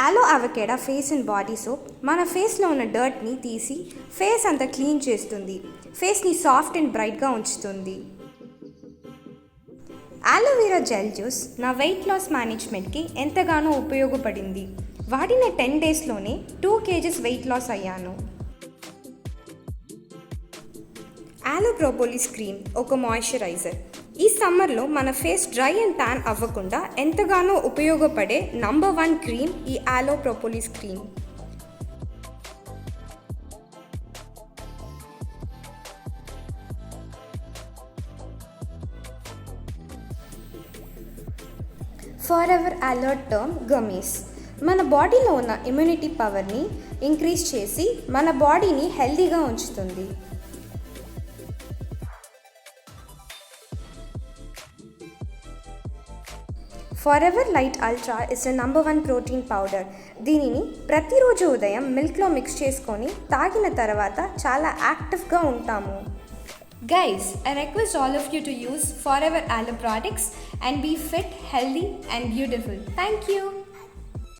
ఆలో అవకేడా face and body soap మన ఫేస్లో ఉన్న డర్ట్ని తీసి ఫేస్ అంతా క్లీన్ చేస్తుంది. ఫేస్ని సాఫ్ట్ అండ్ బ్రైట్గా ఉంచుతుంది. ఆలోవెరా జెల్ జ్యూస్ నా వెయిట్ లాస్ మేనేజ్మెంట్కి ఎంతగానో ఉపయోగపడింది. వాడిన 10 డేస్లోనే 2 kgs వెయిట్ లాస్ అయ్యాను. ఆలో ప్రోపోలిస్ క్రీమ్ ఒక మాయిశ్చరైజర్. ఈ సమ్మర్లో మన ఫేస్ డ్రై అండ్ ట్యాన్ అవ్వకుండా ఎంతగానో ఉపయోగపడే నంబర్ 1 క్రీమ్ ఈ aloe propolis cream. Forever alert term gummies మన బాడీలో ఉన్న ఇమ్యూనిటీ పవర్ని ఇంక్రీజ్ చేసి మన బాడీని హెల్తీగా ఉంచుతుంది. Forever light ultra is number 1 protein powder. దీనిని ప్రతిరోజు ఉదయం మిల్క్లో మిక్స్ చేసుకొని తాగిన తర్వాత చాలా యాక్టివ్గా ఉంటాము. Guys, I request all of you to use Forever Aloe products and be fit, healthy and beautiful. Thank you.